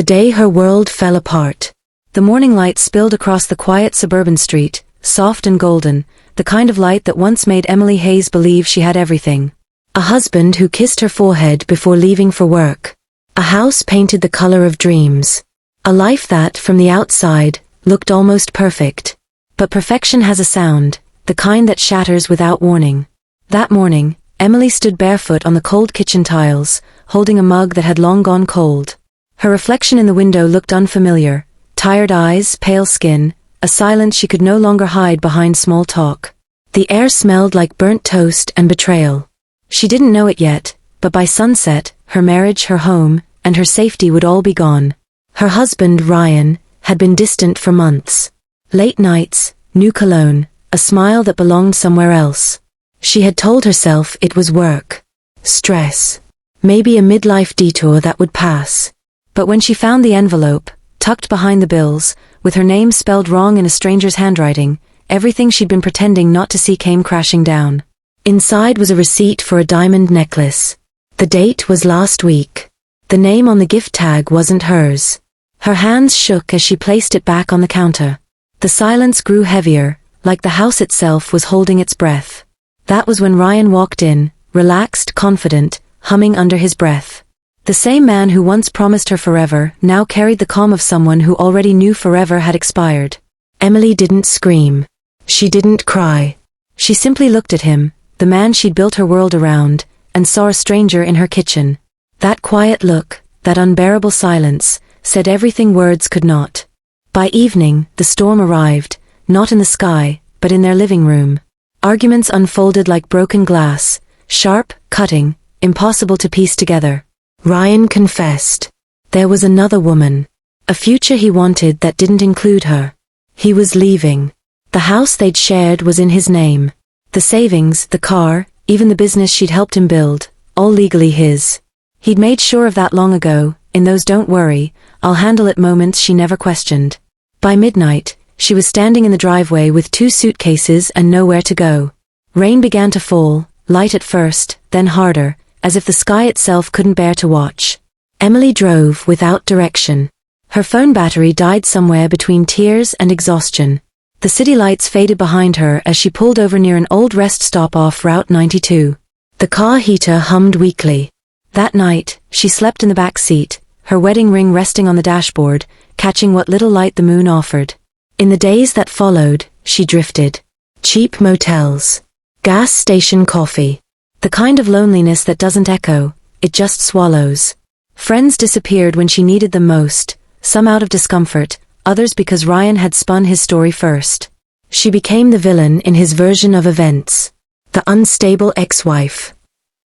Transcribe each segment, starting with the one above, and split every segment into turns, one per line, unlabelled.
The day her world fell apart. The morning light spilled across the quiet suburban street, soft and golden, the kind of light that once made Emily Hayes believe she had everything. A husband who kissed her forehead before leaving for work. A house painted the color of dreams. A life that, from the outside, looked almost perfect. But perfection has a sound, the kind that shatters without warning. That morning, Emily stood barefoot on the cold kitchen tiles, holding a mug that had long gone cold. Her reflection in the window looked unfamiliar, tired eyes, pale skin, a silence she could no longer hide behind small talk. The air smelled like burnt toast and betrayal. She didn't know it yet, but by sunset, her marriage, her home, and her safety would all be gone. Her husband, Ryan, had been distant for months. Late nights, new cologne, a smile that belonged somewhere else. She had told herself it was work. Stress. Maybe a midlife detour that would pass. But when she found the envelope, tucked behind the bills, with her name spelled wrong in a stranger's handwriting, everything she'd been pretending not to see came crashing down. Inside was a receipt for a diamond necklace. The date was last week. The name on the gift tag wasn't hers. Her hands shook as she placed it back on the counter. The silence grew heavier, like the house itself was holding its breath. That was when Ryan walked in, relaxed, confident, humming under his breath. The same man who once promised her forever now carried the calm of someone who already knew forever had expired. Emily didn't scream. She didn't cry. She simply looked at him, the man she'd built her world around, and saw a stranger in her kitchen. That quiet look, that unbearable silence, said everything words could not. By evening, the storm arrived, not in the sky, but in their living room. Arguments unfolded like broken glass, sharp, cutting, impossible to piece together. Ryan confessed. There was another woman. A future he wanted that didn't include her. He was leaving. The house they'd shared was in his name. The savings, the car, even the business she'd helped him build, all legally his. He'd made sure of that long ago, in those "don't worry, I'll handle it" moments she never questioned. By midnight, she was standing in the driveway with 2 suitcases and nowhere to go. Rain began to fall, light at first, then harder, as if the sky itself couldn't bear to watch. Emily drove without direction. Her phone battery died somewhere between tears and exhaustion. The city lights faded behind her as she pulled over near an old rest stop off Route 92. The car heater hummed weakly. That night, she slept in the back seat, her wedding ring resting on the dashboard, catching what little light the moon offered. In the days that followed, she drifted. Cheap motels. Gas station coffee. The kind of loneliness that doesn't echo, it just swallows. Friends disappeared when she needed them most, some out of discomfort, others because Ryan had spun his story first. She became the villain in his version of events. The unstable ex-wife.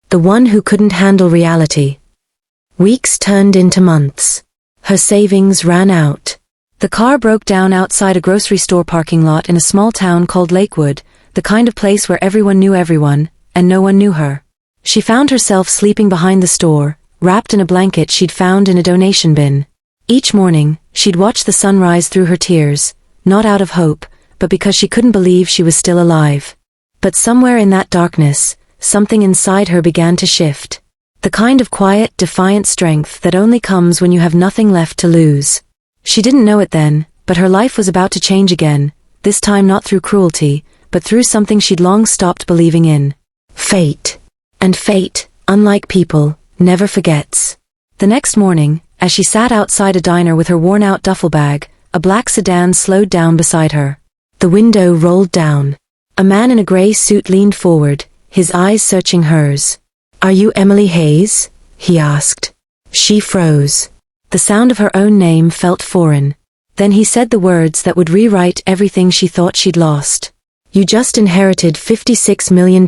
The one who couldn't handle reality. Weeks turned into months. Her savings ran out. The car broke down outside a grocery store parking lot in a small town called Lakewood, the kind of place where everyone knew everyone, and no one knew her. She found herself sleeping behind the store, wrapped in a blanket she'd found in a donation bin. Each morning, she'd watch the sun rise through her tears, not out of hope, but because she couldn't believe she was still alive. But somewhere in that darkness, something inside her began to shift. The kind of quiet, defiant strength that only comes when you have nothing left to lose. She didn't know it then, but her life was about to change again, this time not through cruelty, but through something she'd long stopped believing in. Fate. And fate, unlike people, never forgets. The next morning, as she sat outside a diner with her worn-out duffel bag, a black sedan slowed down beside her. The window rolled down. A man in a gray suit leaned forward, his eyes searching hers. "Are you Emily Hayes?" he asked. She froze. The sound of her own name felt foreign. Then he said the words that would rewrite everything she thought she'd lost. "You just inherited $56 million.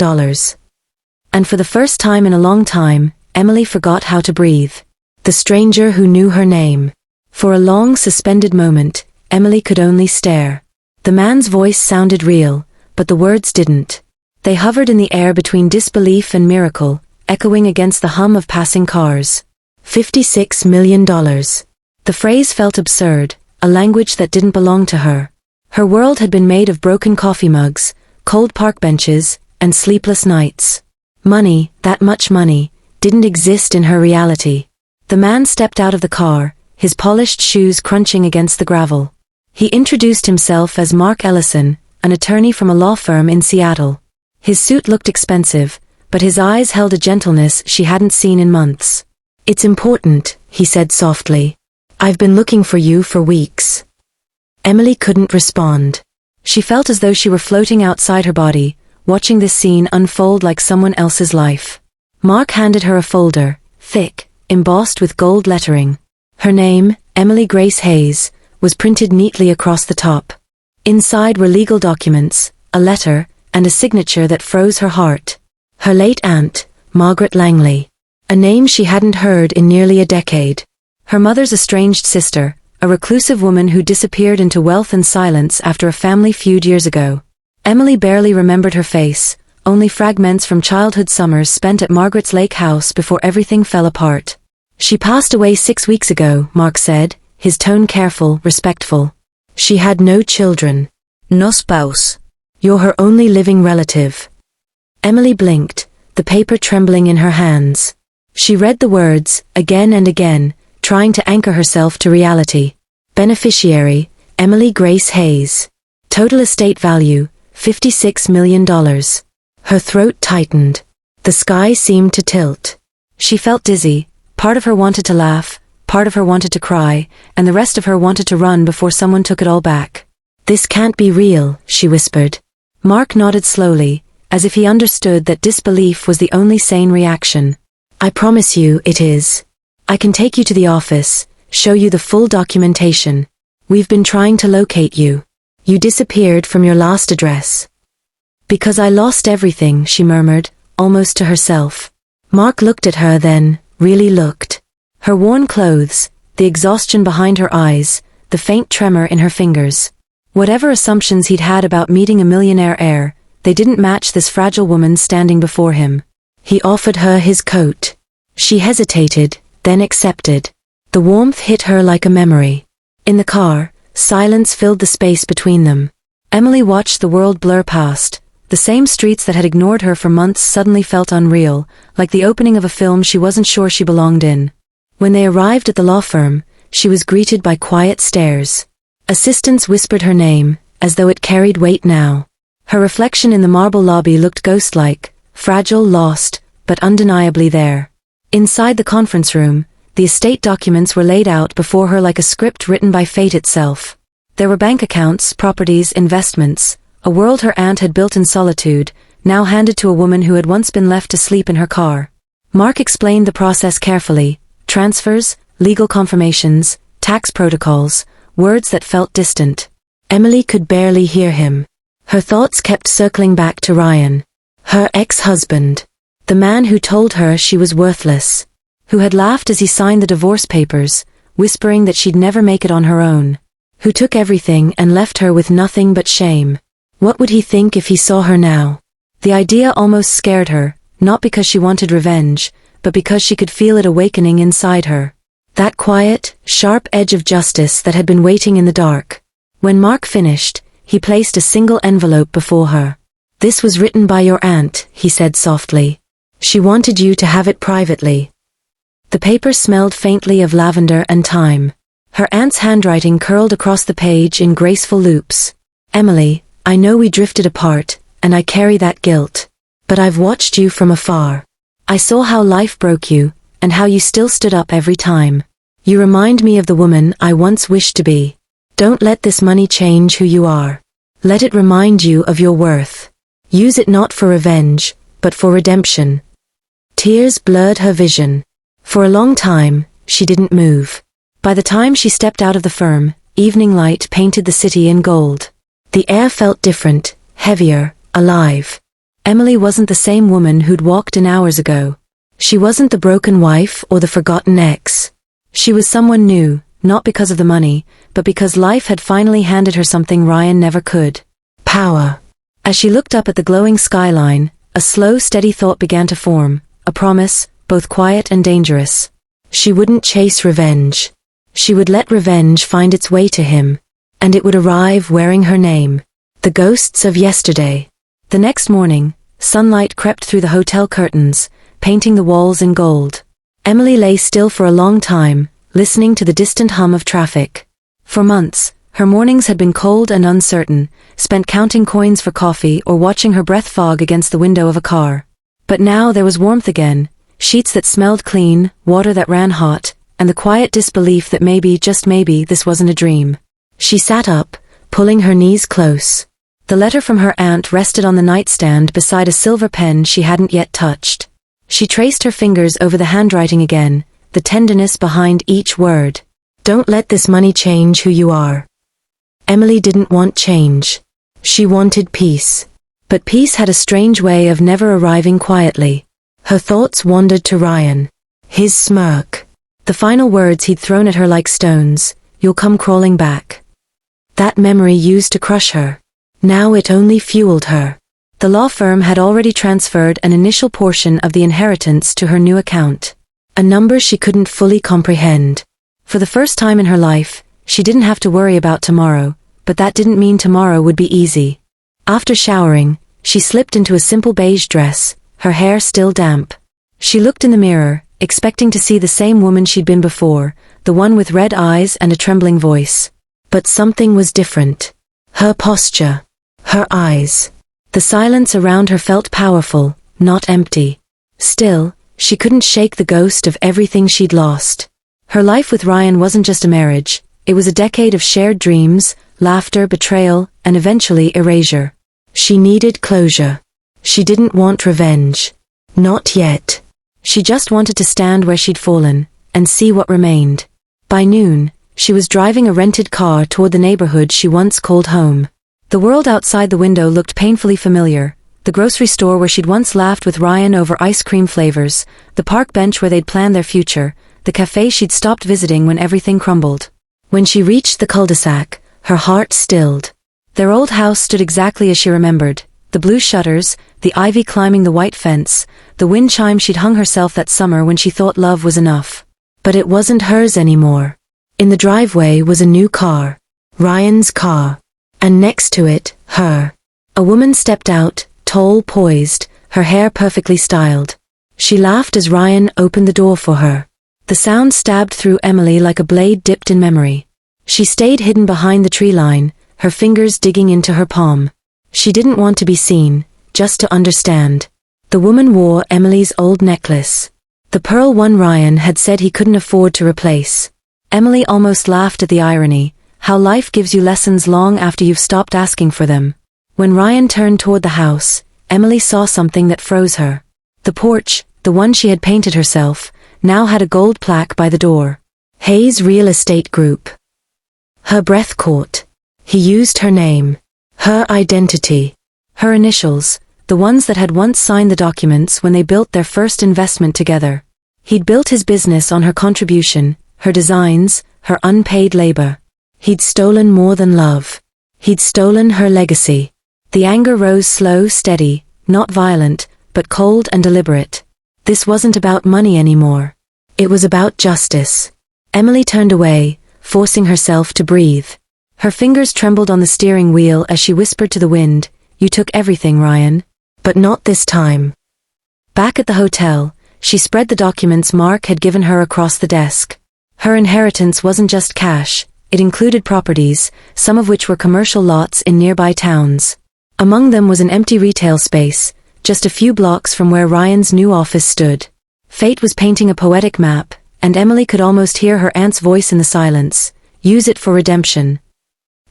And for the first time in a long time, Emily forgot how to breathe. The stranger who knew her name. For a long, suspended moment, Emily could only stare. The man's voice sounded real, but the words didn't. They hovered in the air between disbelief and miracle, echoing against the hum of passing cars. $56 million. The phrase felt absurd, a language that didn't belong to her. Her world had been made of broken coffee mugs, cold park benches, and sleepless nights. Money, that much money, didn't exist in her reality. The man stepped out of the car, his polished shoes crunching against the gravel. He introduced himself as Mark Ellison, an attorney from a law firm in Seattle. His suit looked expensive, but his eyes held a gentleness she hadn't seen in months. "It's important," he said softly. "I've been looking for you for weeks." Emily couldn't respond. She felt as though she were floating outside her body, watching this scene unfold like someone else's life. Mark handed her a folder, thick, embossed with gold lettering. Her name, Emily Grace Hayes, was printed neatly across the top. Inside were legal documents, a letter, and a signature that froze her heart. Her late aunt, Margaret Langley. A name she hadn't heard in nearly a decade. Her mother's estranged sister, a reclusive woman who disappeared into wealth and silence after a family feud years ago. Emily barely remembered her face, only fragments from childhood summers spent at Margaret's lake house before everything fell apart. "She passed away 6 weeks ago," Mark said, his tone careful, respectful. "She had no children. No spouse. You're her only living relative." Emily blinked, the paper trembling in her hands. She read the words, again and again, trying to anchor herself to reality. Beneficiary, Emily Grace Hayes. Total estate value, $56 million. Her throat tightened. The sky seemed to tilt. She felt dizzy. Part of her wanted to laugh, part of her wanted to cry, and the rest of her wanted to run before someone took it all back. "This can't be real," she whispered. Mark nodded slowly, as if he understood that disbelief was the only sane reaction. "I promise you it is. I can take you to the office, show you the full documentation. We've been trying to locate you. You disappeared from your last address." "Because I lost everything," she murmured, almost to herself. Mark looked at her then, really looked. Her worn clothes, the exhaustion behind her eyes, the faint tremor in her fingers. Whatever assumptions he'd had about meeting a millionaire heir, they didn't match this fragile woman standing before him. He offered her his coat. She hesitated, then accepted. The warmth hit her like a memory. In the car, silence filled the space between them. Emily watched the world blur past. The same streets that had ignored her for months suddenly felt unreal, like the opening of a film she wasn't sure she belonged in. When they arrived at the law firm, she was greeted by quiet stares. Assistants whispered her name, as though it carried weight now. Her reflection in the marble lobby looked ghost-like, fragile, lost, but undeniably there. Inside the conference room, the estate documents were laid out before her like a script written by fate itself. There were bank accounts, properties, investments, a world her aunt had built in solitude, now handed to a woman who had once been left to sleep in her car. Mark explained the process carefully. Transfers, legal confirmations, tax protocols, words that felt distant. Emily could barely hear him. Her thoughts kept circling back to Ryan. Her ex-husband. The man who told her she was worthless. Who had laughed as he signed the divorce papers, whispering that she'd never make it on her own. Who took everything and left her with nothing but shame. What would he think if he saw her now? The idea almost scared her, not because she wanted revenge, but because she could feel it awakening inside her. That quiet, sharp edge of justice that had been waiting in the dark. When Mark finished, he placed a single envelope before her. "This was written by your aunt," he said softly. "She wanted you to have it privately." The paper smelled faintly of lavender and thyme. Her aunt's handwriting curled across the page in graceful loops. "Emily, I know we drifted apart, and I carry that guilt. But I've watched you from afar. I saw how life broke you, and how you still stood up every time. You remind me of the woman I once wished to be. Don't let this money change who you are. Let it remind you of your worth. Use it not for revenge, but for redemption." Tears blurred her vision. For a long time, she didn't move. By the time she stepped out of the firm, evening light painted the city in gold. The air felt different, heavier, alive. Emily wasn't the same woman who'd walked in hours ago. She wasn't the broken wife or the forgotten ex. She was someone new, not because of the money, but because life had finally handed her something Ryan never could. Power. As she looked up at the glowing skyline, a slow, steady thought began to form, a promise, both quiet and dangerous. She wouldn't chase revenge. She would let revenge find its way to him. And it would arrive wearing her name. The ghosts of yesterday. The next morning, sunlight crept through the hotel curtains, painting the walls in gold. Emily lay still for a long time, listening to the distant hum of traffic. For months, her mornings had been cold and uncertain, spent counting coins for coffee or watching her breath fog against the window of a car. But now there was warmth again, sheets that smelled clean, water that ran hot, and the quiet disbelief that maybe, just maybe, this wasn't a dream. She sat up, pulling her knees close. The letter from her aunt rested on the nightstand beside a silver pen she hadn't yet touched. She traced her fingers over the handwriting again, the tenderness behind each word. Don't let this money change who you are. Emily didn't want change. She wanted peace. But peace had a strange way of never arriving quietly. Her thoughts wandered to Ryan. His smirk. The final words he'd thrown at her like stones, "You'll come crawling back." That memory used to crush her. Now it only fueled her. The law firm had already transferred an initial portion of the inheritance to her new account. A number she couldn't fully comprehend. For the first time in her life, she didn't have to worry about tomorrow, but that didn't mean tomorrow would be easy. After showering, she slipped into a simple beige dress, her hair still damp. She looked in the mirror, expecting to see the same woman she'd been before, the one with red eyes and a trembling voice. But something was different. Her posture. Her eyes. The silence around her felt powerful, not empty. Still, she couldn't shake the ghost of everything she'd lost. Her life with Ryan wasn't just a marriage, it was a decade of shared dreams, laughter, betrayal, and eventually erasure. She needed closure. She didn't want revenge. Not yet. She just wanted to stand where she'd fallen, and see what remained. By noon, she was driving a rented car toward the neighborhood she once called home. The world outside the window looked painfully familiar, the grocery store where she'd once laughed with Ryan over ice cream flavors, the park bench where they'd planned their future, the cafe she'd stopped visiting when everything crumbled. When she reached the cul-de-sac, her heart stilled. Their old house stood exactly as she remembered, the blue shutters, the ivy climbing the white fence, the wind chime she'd hung herself that summer when she thought love was enough. But it wasn't hers anymore. In the driveway was a new car. Ryan's car. And next to it, her. A woman stepped out, tall, poised, her hair perfectly styled. She laughed as Ryan opened the door for her. The sound stabbed through Emily like a blade dipped in memory. She stayed hidden behind the tree line, her fingers digging into her palm. She didn't want to be seen, just to understand. The woman wore Emily's old necklace. The pearl one Ryan had said he couldn't afford to replace. Emily almost laughed at the irony, how life gives you lessons long after you've stopped asking for them. When Ryan turned toward the house, Emily saw something that froze her. The porch, the one she had painted herself, now had a gold plaque by the door. Hayes Real Estate Group. Her breath caught. He used her name. Her identity. Her initials, the ones that had once signed the documents when they built their first investment together. He'd built his business on her contribution, her designs, her unpaid labor. He'd stolen more than love. He'd stolen her legacy. The anger rose slow, steady, not violent, but cold and deliberate. This wasn't about money anymore. It was about justice. Emily turned away, forcing herself to breathe. Her fingers trembled on the steering wheel as she whispered to the wind, "You took everything, Ryan. But not this time." Back at the hotel, she spread the documents Mark had given her across the desk. Her inheritance wasn't just cash, it included properties, some of which were commercial lots in nearby towns. Among them was an empty retail space, just a few blocks from where Ryan's new office stood. Fate was painting a poetic map, and Emily could almost hear her aunt's voice in the silence, "Use it for redemption."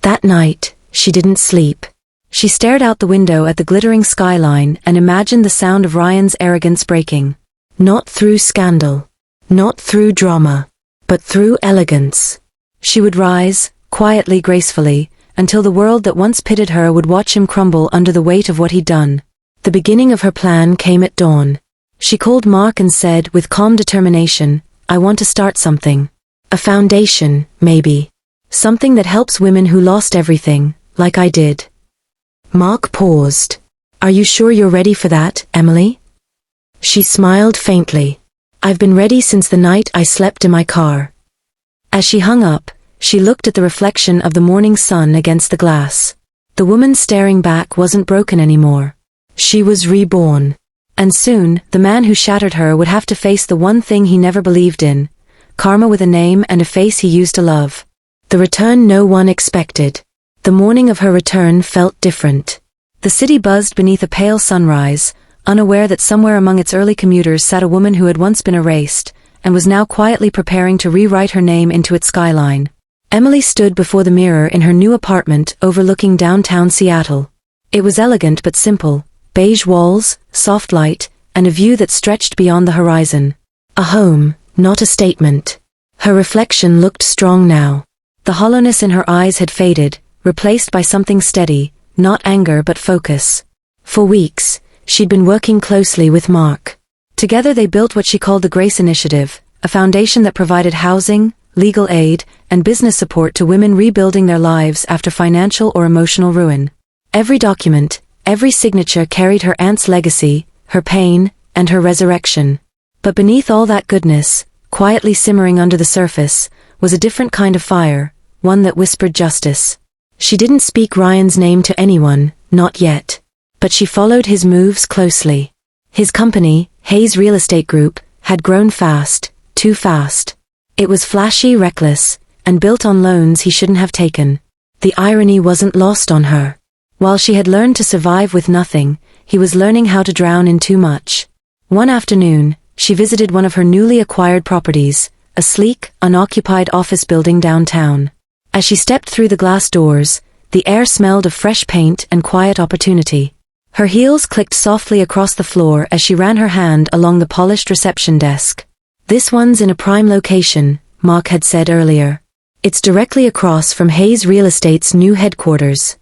That night, she didn't sleep. She stared out the window at the glittering skyline and imagined the sound of Ryan's arrogance breaking. Not through scandal. Not through drama. But through elegance. She would rise, quietly, gracefully, until the world that once pitted her would watch him crumble under the weight of what he'd done. The beginning of her plan came at dawn. She called Mark and said, with calm determination, "I want to start something. A foundation, maybe. Something that helps women who lost everything, like I did." Mark paused. "Are you sure you're ready for that, Emily?" She smiled faintly. "I've been ready since the night I slept in my car." As she hung up, she looked at the reflection of the morning sun against the glass. The woman staring back wasn't broken anymore. She was reborn. And soon, the man who shattered her would have to face the one thing he never believed in, karma with a name and a face he used to love. The return no one expected. The morning of her return felt different. The city buzzed beneath a pale sunrise, unaware that somewhere among its early commuters sat a woman who had once been erased, and was now quietly preparing to rewrite her name into its skyline. Emily stood before the mirror in her new apartment overlooking downtown Seattle. It was elegant but simple, beige walls, soft light, and a view that stretched beyond the horizon. A home, not a statement. Her reflection looked strong now. The hollowness in her eyes had faded, replaced by something steady, not anger but focus. For weeks, she'd been working closely with Mark. Together they built what she called the Grace Initiative, a foundation that provided housing, legal aid, and business support to women rebuilding their lives after financial or emotional ruin. Every document, every signature carried her aunt's legacy, her pain, and her resurrection. But beneath all that goodness, quietly simmering under the surface, was a different kind of fire, one that whispered justice. She didn't speak Ryan's name to anyone, not yet. But she followed his moves closely. His company, Hayes Real Estate Group, had grown fast, too fast. It was flashy, reckless, and built on loans he shouldn't have taken. The irony wasn't lost on her. While she had learned to survive with nothing, he was learning how to drown in too much. One afternoon, she visited one of her newly acquired properties, a sleek, unoccupied office building downtown. As she stepped through the glass doors, the air smelled of fresh paint and quiet opportunity. Her heels clicked softly across the floor as she ran her hand along the polished reception desk. "This one's in a prime location," Mark had said earlier. "It's directly across from Hayes Real Estate's new headquarters."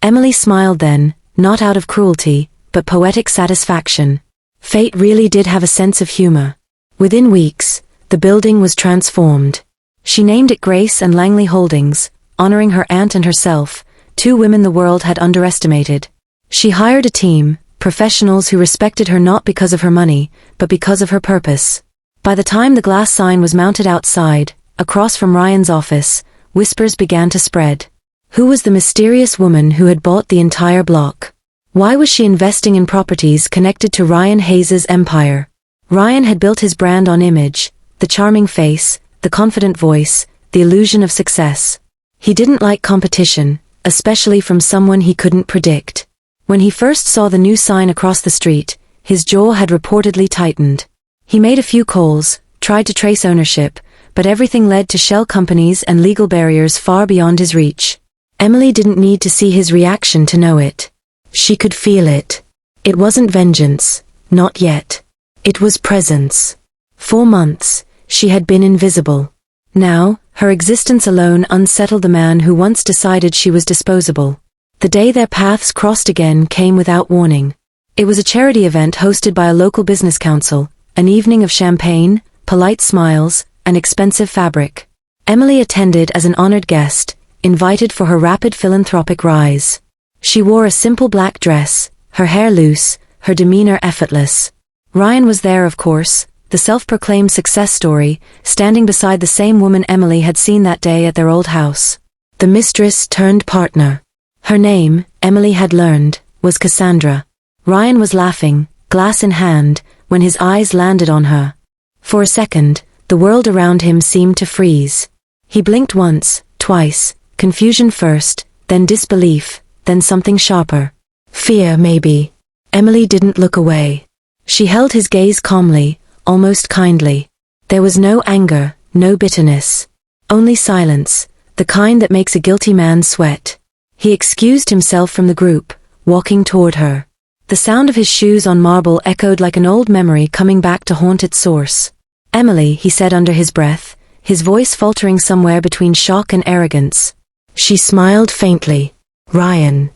Emily smiled then, not out of cruelty, but poetic satisfaction. Fate really did have a sense of humor. Within weeks, the building was transformed. She named it Grace and Langley Holdings, honoring her aunt and herself, two women the world had underestimated. She hired a team, professionals who respected her not because of her money, but because of her purpose. By the time the glass sign was mounted outside, across from Ryan's office, whispers began to spread. Who was the mysterious woman who had bought the entire block? Why was she investing in properties connected to Ryan Hayes's empire? Ryan had built his brand on image, the charming face, the confident voice, the illusion of success. He didn't like competition, especially from someone he couldn't predict. When he first saw the new sign across the street, his jaw had reportedly tightened. He made a few calls, tried to trace ownership, but everything led to shell companies and legal barriers far beyond his reach. Emily didn't need to see his reaction to know it. She could feel it. It wasn't vengeance, not yet. It was presence. For months, she had been invisible. Now, her existence alone unsettled the man who once decided she was disposable. The day their paths crossed again came without warning. It was a charity event hosted by a local business council, an evening of champagne, polite smiles, and expensive fabric. Emily attended as an honored guest, invited for her rapid philanthropic rise. She wore a simple black dress, her hair loose, her demeanor effortless. Ryan was there, of course, the self-proclaimed success story, standing beside the same woman Emily had seen that day at their old house. The mistress turned partner. Her name, Emily had learned, was Cassandra. Ryan was laughing, glass in hand, when his eyes landed on her. For a second, the world around him seemed to freeze. He blinked once, twice, confusion first, then disbelief, then something sharper. Fear, maybe. Emily didn't look away. She held his gaze calmly, almost kindly. There was no anger, no bitterness. Only silence, the kind that makes a guilty man sweat. He excused himself from the group, walking toward her. The sound of his shoes on marble echoed like an old memory coming back to haunt its source. "Emily," he said under his breath, his voice faltering somewhere between shock and arrogance. She smiled faintly. "Ryan."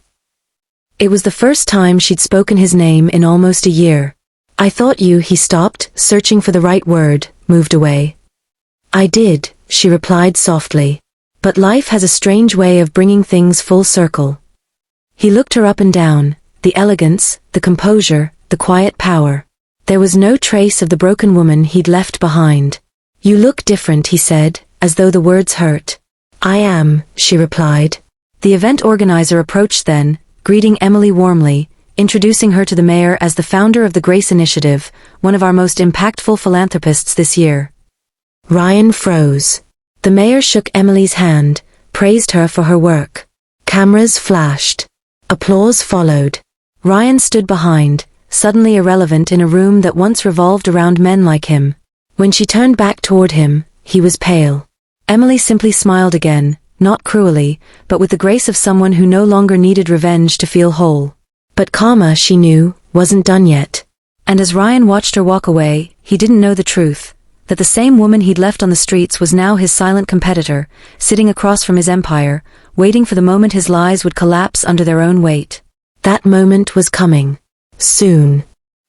It was the first time she'd spoken his name in almost a year. "I thought you," he stopped, searching for the right word, moved away. "I did," she replied softly. "But life has a strange way of bringing things full circle." He looked her up and down, the elegance, the composure, the quiet power. There was no trace of the broken woman he'd left behind. "You look different," he said, as though the words hurt. "I am," she replied. The event organizer approached then, greeting Emily warmly, introducing her to the mayor as the founder of the Grace Initiative, one of our most impactful philanthropists this year. Ryan froze. The mayor shook Emily's hand, praised her for her work. Cameras flashed. Applause followed. Ryan stood behind, suddenly irrelevant in a room that once revolved around men like him. When she turned back toward him, he was pale. Emily simply smiled again, not cruelly, but with the grace of someone who no longer needed revenge to feel whole. But karma, she knew, wasn't done yet. And as Ryan watched her walk away, he didn't know the truth, that the same woman he'd left on the streets was now his silent competitor, sitting across from his empire, waiting for the moment his lies would collapse under their own weight. That moment was coming. Soon.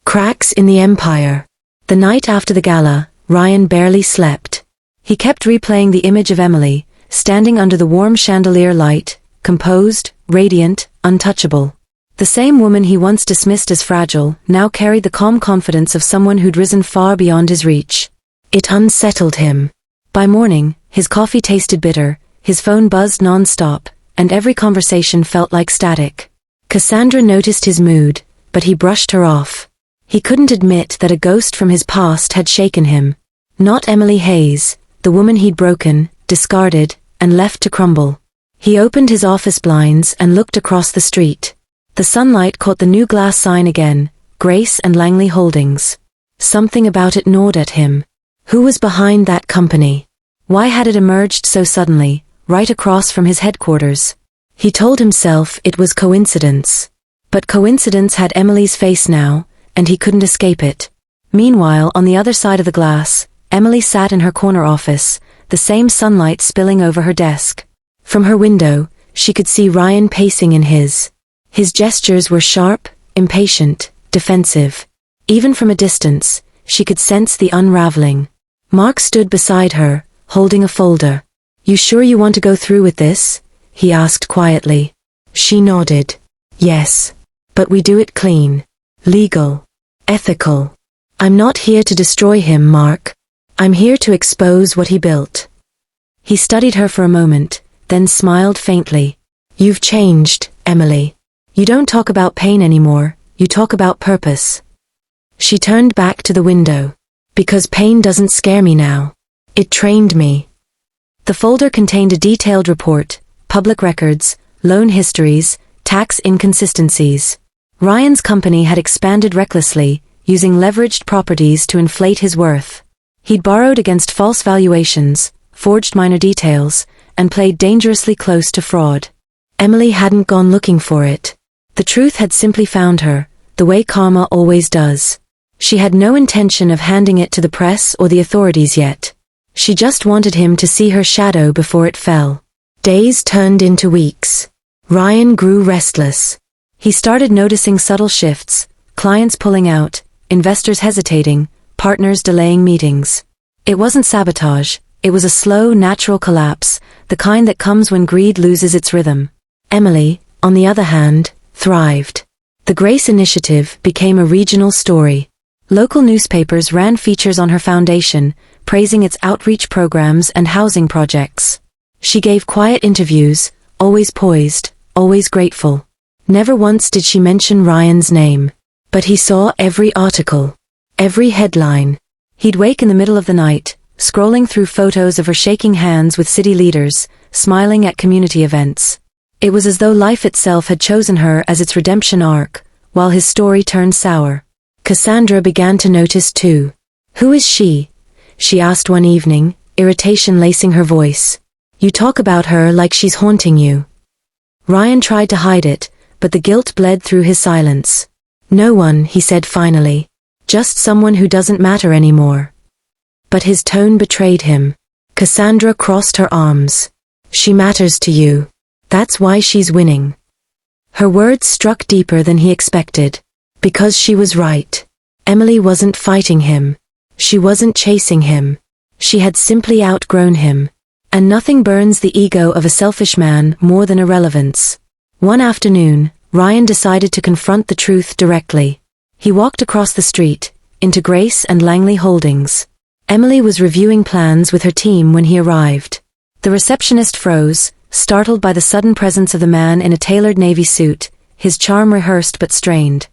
Cracks in the empire. The night after the gala, Ryan barely slept. He kept replaying the image of Emily, standing under the warm chandelier light, composed, radiant, untouchable. The same woman he once dismissed as fragile now carried the calm confidence of someone who'd risen far beyond his reach. It unsettled him. By morning, his coffee tasted bitter, his phone buzzed non-stop, and every conversation felt like static. Cassandra noticed his mood, but he brushed her off. He couldn't admit that a ghost from his past had shaken him. Not Emily Hayes, the woman he'd broken, discarded, and left to crumble. He opened his office blinds and looked across the street. The sunlight caught the new glass sign again, Grace and Langley Holdings. Something about it gnawed at him. Who was behind that company? Why had it emerged so suddenly, right across from his headquarters? He told himself it was coincidence. But coincidence had Emily's face now, and he couldn't escape it. Meanwhile, on the other side of the glass, Emily sat in her corner office, the same sunlight spilling over her desk. From her window, she could see Ryan pacing in his. His gestures were sharp, impatient, defensive. Even from a distance, she could sense the unraveling. Mark stood beside her, holding a folder. "You sure you want to go through with this?" he asked quietly. She nodded. "Yes. But we do it clean. Legal. Ethical. I'm not here to destroy him, Mark. I'm here to expose what he built." He studied her for a moment, then smiled faintly. "You've changed, Emily. You don't talk about pain anymore, you talk about purpose." She turned back to the window. "Because pain doesn't scare me now. It trained me." The folder contained a detailed report, public records, loan histories, tax inconsistencies. Ryan's company had expanded recklessly, using leveraged properties to inflate his worth. He'd borrowed against false valuations, forged minor details, and played dangerously close to fraud. Emily hadn't gone looking for it. The truth had simply found her, the way karma always does. She had no intention of handing it to the press or the authorities yet. She just wanted him to see her shadow before it fell. Days turned into weeks. Ryan grew restless. He started noticing subtle shifts, clients pulling out, investors hesitating, partners delaying meetings. It wasn't sabotage, it was a slow, natural collapse, the kind that comes when greed loses its rhythm. Emily, on the other hand, thrived. The Grace Initiative became a regional story. Local newspapers ran features on her foundation, praising its outreach programs and housing projects. She gave quiet interviews, always poised, always grateful. Never once did she mention Ryan's name. But he saw every article, every headline. He'd wake in the middle of the night, scrolling through photos of her shaking hands with city leaders, smiling at community events. It was as though life itself had chosen her as its redemption arc, while his story turned sour. Cassandra began to notice too. "Who is she?" she asked one evening, irritation lacing her voice. "You talk about her like she's haunting you." Ryan tried to hide it, but the guilt bled through his silence. "No one," he said finally. "Just someone who doesn't matter anymore." But his tone betrayed him. Cassandra crossed her arms. "She matters to you. That's why she's winning." Her words struck deeper than he expected. Because she was right. Emily wasn't fighting him. She wasn't chasing him. She had simply outgrown him. And nothing burns the ego of a selfish man more than irrelevance. One afternoon, Ryan decided to confront the truth directly. He walked across the street, into Grace and Langley Holdings. Emily was reviewing plans with her team when he arrived. The receptionist froze, startled by the sudden presence of the man in a tailored navy suit, his charm rehearsed but strained.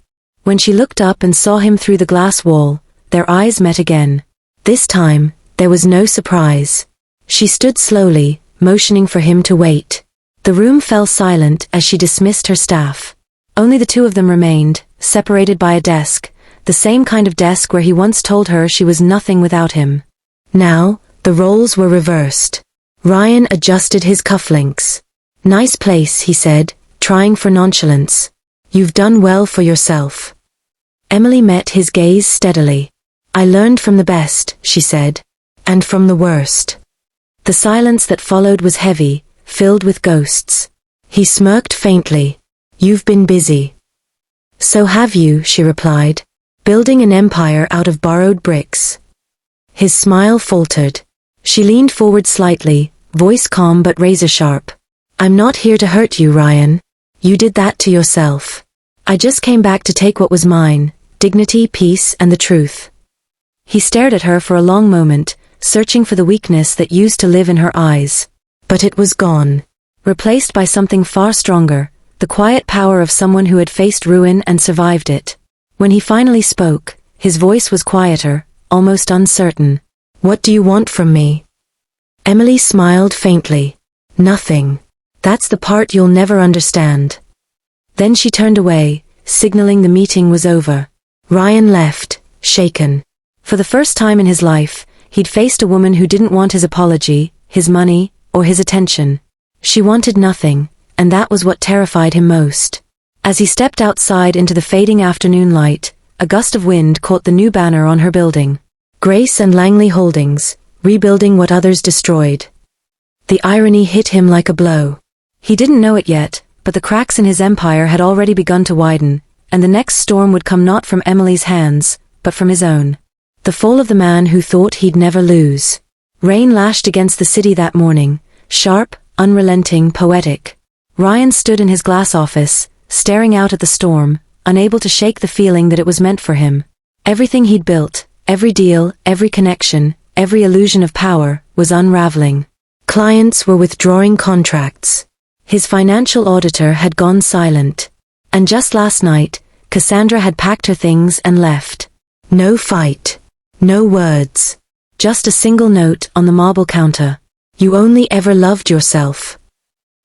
When she looked up and saw him through the glass wall, their eyes met again. This time, There was no surprise. She stood slowly, motioning for him to wait. The room fell silent as she dismissed her staff. Only the two of them remained, separated by a desk, the same kind of desk where he once told her she was nothing without him. Now, the roles were reversed. Ryan adjusted his cufflinks. "Nice place," he said, trying for nonchalance. "You've done well for yourself." Emily met his gaze steadily. "I learned from the best," she said. "And from the worst." The silence that followed was heavy, filled with ghosts. He smirked faintly. "You've been busy." "So have you," she replied. "Building an empire out of borrowed bricks." His smile faltered. She leaned forward slightly, voice calm but razor-sharp. "I'm not here to hurt you, Ryan. You did that to yourself. I just came back to take what was mine, dignity, peace, and the truth." He stared at her for a long moment, searching for the weakness that used to live in her eyes. But it was gone. Replaced by something far stronger, the quiet power of someone who had faced ruin and survived it. When he finally spoke, his voice was quieter, almost uncertain. "What do you want from me?" Emily smiled faintly. "Nothing. That's the part you'll never understand." Then she turned away, signaling the meeting was over. Ryan left, shaken. For the first time in his life, he'd faced a woman who didn't want his apology, his money, or his attention. She wanted nothing, and that was what terrified him most. As he stepped outside into the fading afternoon light, a gust of wind caught the new banner on her building. Grace and Langley Holdings, rebuilding what others destroyed. The irony hit him like a blow. He didn't know it yet, but the cracks in his empire had already begun to widen, and the next storm would come not from Emily's hands, but from his own. The fall of the man who thought he'd never lose. Rain lashed against the city that morning, sharp, unrelenting, poetic. Ryan stood in his glass office, staring out at the storm, unable to shake the feeling that it was meant for him. Everything he'd built, every deal, every connection, every illusion of power, was unraveling. Clients were withdrawing contracts. His financial auditor had gone silent. And just last night, Cassandra had packed her things and left. No fight. No words. Just a single note on the marble counter. "You only ever loved yourself."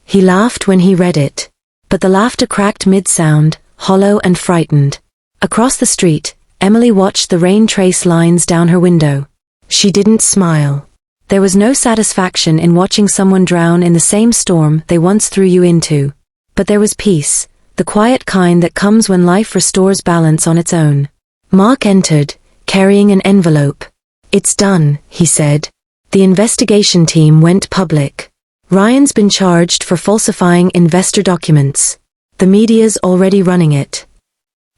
He laughed when he read it. But the laughter cracked mid-sound, hollow and frightened. Across the street, Emily watched the rain trace lines down her window. She didn't smile. There was no satisfaction in watching someone drown in the same storm they once threw you into. But there was peace, the quiet kind that comes when life restores balance on its own. Mark entered, carrying an envelope. "It's done," he said. "The investigation team went public. Ryan's been charged for falsifying investor documents. The media's already running it."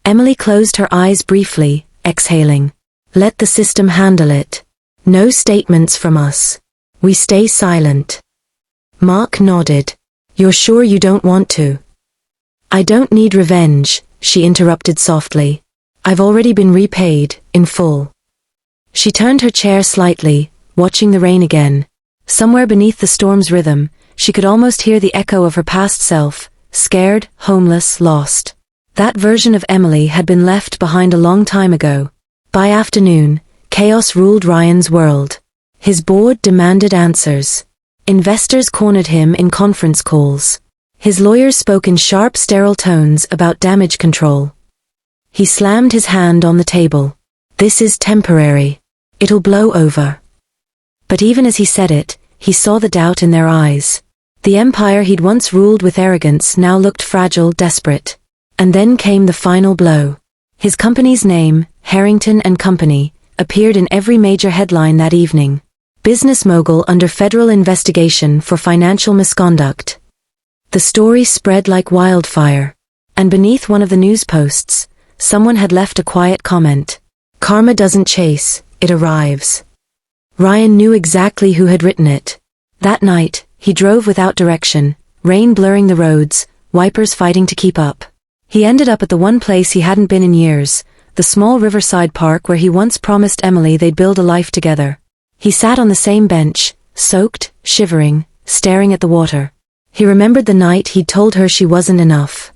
Emily closed her eyes briefly, exhaling. "Let the system handle it. No statements from us. We stay silent." Mark nodded. "You're sure you don't want to?" "I don't need revenge," she interrupted softly. "I've already been repaid, in full." She turned her chair slightly, watching the rain again. Somewhere beneath the storm's rhythm, she could almost hear the echo of her past self, scared, homeless, lost. That version of Emily had been left behind a long time ago. By afternoon, chaos ruled Ryan's world. His board demanded answers. Investors cornered him in conference calls. His lawyers spoke in sharp, sterile tones about damage control. He slammed his hand on the table. "This is temporary. It'll blow over." But even as he said it, he saw the doubt in their eyes. The empire he'd once ruled with arrogance now looked fragile, desperate. And then came the final blow. His company's name, Harrington and Company, appeared in every major headline that evening. Business mogul under federal investigation for financial misconduct. The story spread like wildfire. And beneath one of the news posts, someone had left a quiet comment. "Karma doesn't chase, it arrives." Ryan knew exactly who had written it. That night, he drove without direction, rain blurring the roads, wipers fighting to keep up. He ended up at the one place he hadn't been in years, the small riverside park where he once promised Emily they'd build a life together. He sat on the same bench, soaked, shivering, staring at the water. He remembered the night he'd told her she wasn't enough.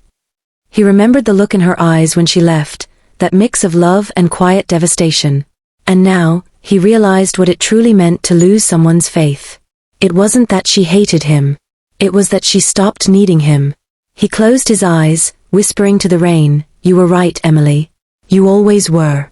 He remembered the look in her eyes when she left, that mix of love and quiet devastation. And now, he realized what it truly meant to lose someone's faith. It wasn't that she hated him. It was that she stopped needing him. He closed his eyes, whispering to the rain, "You were right, Emily. You always were."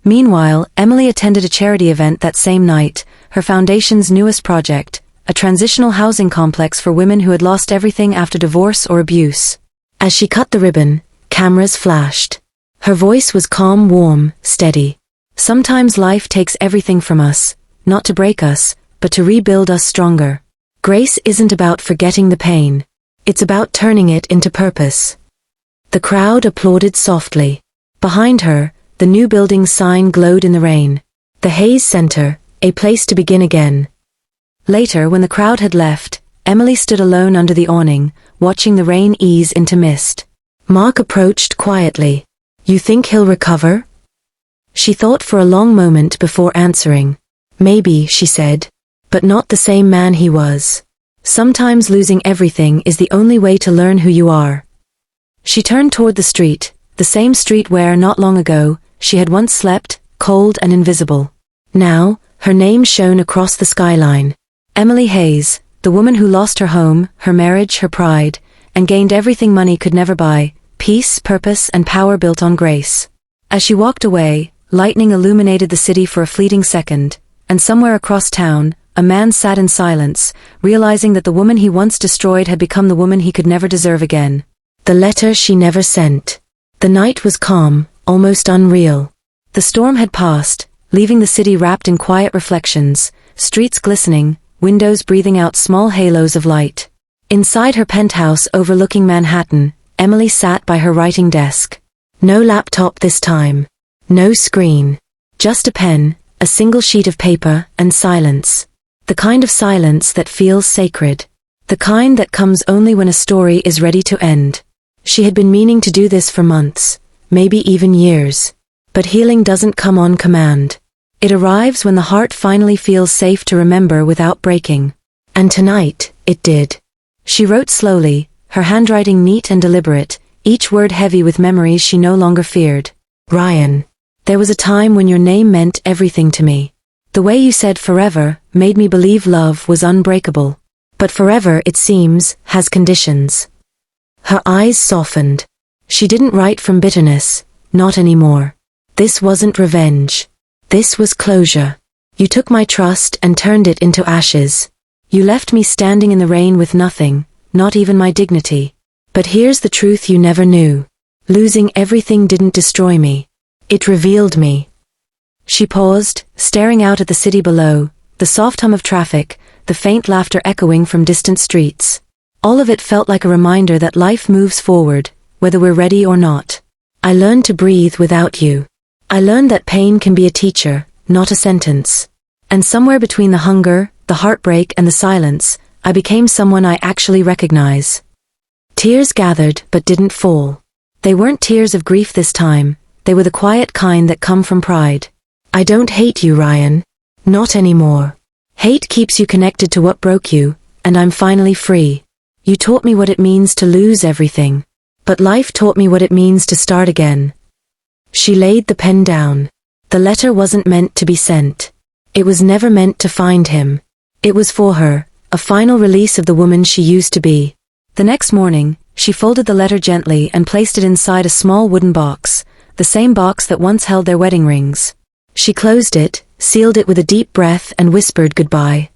Meanwhile, Emily attended a charity event that same night, her foundation's newest project, a transitional housing complex for women who had lost everything after divorce or abuse. As she cut the ribbon, cameras flashed. Her voice was calm, warm, steady. Sometimes life takes everything from us, not to break us, but to rebuild us stronger. Grace isn't about forgetting the pain. It's about turning it into purpose. The crowd applauded softly. Behind her, the new building's sign glowed in the rain. The Hayes Center, a place to begin again. Later, when the crowd had left, Emily stood alone under the awning, watching the rain ease into mist. Mark approached quietly. "You think he'll recover?" She thought for a long moment before answering. "Maybe," she said, "but not the same man he was. Sometimes losing everything is the only way to learn who you are." She turned toward the street, the same street where, not long ago, she had once slept, cold and invisible. Now, her name shone across the skyline. Emily Hayes, the woman who lost her home, her marriage, her pride, and gained everything money could never buy, peace, purpose, and power built on grace. As she walked away, lightning illuminated the city for a fleeting second, and somewhere across town, a man sat in silence, realizing that the woman he once destroyed had become the woman he could never deserve again. The letter she never sent. The night was calm, almost unreal. The storm had passed, leaving the city wrapped in quiet reflections, streets glistening, windows breathing out small halos of light. Inside her penthouse overlooking Manhattan, Emily sat by her writing desk. No laptop this time. No screen. Just a pen, a single sheet of paper, and silence. The kind of silence that feels sacred. The kind that comes only when a story is ready to end. She had been meaning to do this for months, maybe even years. But healing doesn't come on command. It arrives when the heart finally feels safe to remember without breaking. And tonight, it did. She wrote slowly, her handwriting neat and deliberate, each word heavy with memories she no longer feared. "Ryan, there was a time when your name meant everything to me. The way you said forever made me believe love was unbreakable. But forever, it seems, has conditions." Her eyes softened. She didn't write from bitterness, not anymore. This wasn't revenge. This was closure. "You took my trust and turned it into ashes. You left me standing in the rain with nothing, not even my dignity. But here's the truth you never knew. Losing everything didn't destroy me. It revealed me." She paused, staring out at the city below, the soft hum of traffic, the faint laughter echoing from distant streets. All of it felt like a reminder that life moves forward, whether we're ready or not. "I learned to breathe without you. I learned that pain can be a teacher, not a sentence. And somewhere between the hunger, the heartbreak, and the silence, I became someone I actually recognize." Tears gathered but didn't fall. They weren't tears of grief this time, they were the quiet kind that come from pride. "I don't hate you, Ryan. Not anymore. Hate keeps you connected to what broke you, and I'm finally free. You taught me what it means to lose everything. But life taught me what it means to start again." She laid the pen down. The letter wasn't meant to be sent. It was never meant to find him. It was for her, a final release of the woman she used to be. The next morning, she folded the letter gently and placed it inside a small wooden box, the same box that once held their wedding rings. She closed it, sealed it with a deep breath, and whispered goodbye.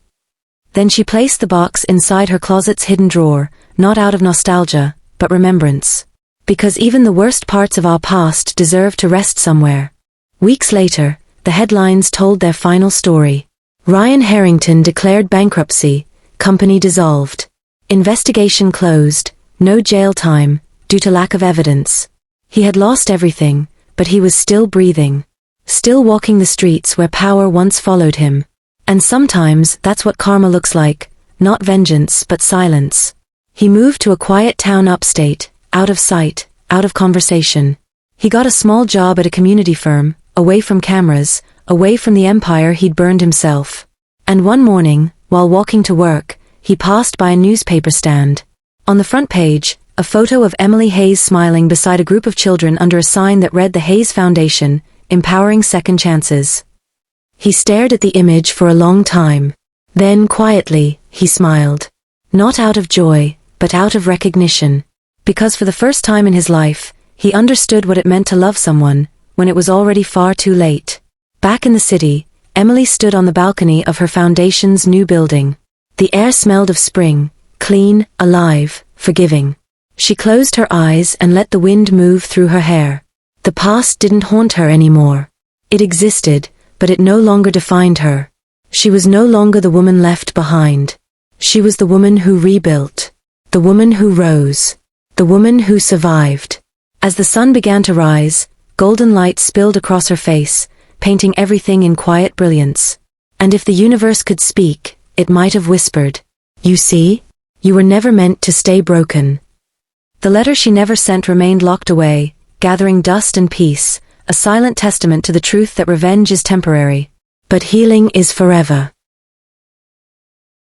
Then she placed the box inside her closet's hidden drawer, not out of nostalgia, but remembrance. Because even the worst parts of our past deserve to rest somewhere. Weeks later, the headlines told their final story. Ryan Harrington declared bankruptcy, company dissolved. Investigation closed, no jail time, due to lack of evidence. He had lost everything, but he was still breathing. Still walking the streets where power once followed him. And sometimes that's what karma looks like, not vengeance but silence. He moved to a quiet town upstate, out of sight, out of conversation. He got a small job at a community firm, away from cameras, away from the empire he'd burned himself. And one morning, while walking to work, he passed by a newspaper stand. On the front page, a photo of Emily Hayes smiling beside a group of children under a sign that read the Hayes Foundation, empowering second chances. He stared at the image for a long time. Then, quietly, he smiled. Not out of joy, but out of recognition. Because for the first time in his life, he understood what it meant to love someone, when it was already far too late. Back in the city, Emily stood on the balcony of her foundation's new building. The air smelled of spring, clean, alive, forgiving. She closed her eyes and let the wind move through her hair. The past didn't haunt her anymore. It existed, but it no longer defined her. She was no longer the woman left behind. She was the woman who rebuilt. The woman who rose. The woman who survived. As the sun began to rise, golden light spilled across her face, painting everything in quiet brilliance. And if the universe could speak, it might have whispered, "You see? You were never meant to stay broken." The letter she never sent remained locked away, gathering dust and peace, a silent testament to the truth that revenge is temporary, but healing is forever.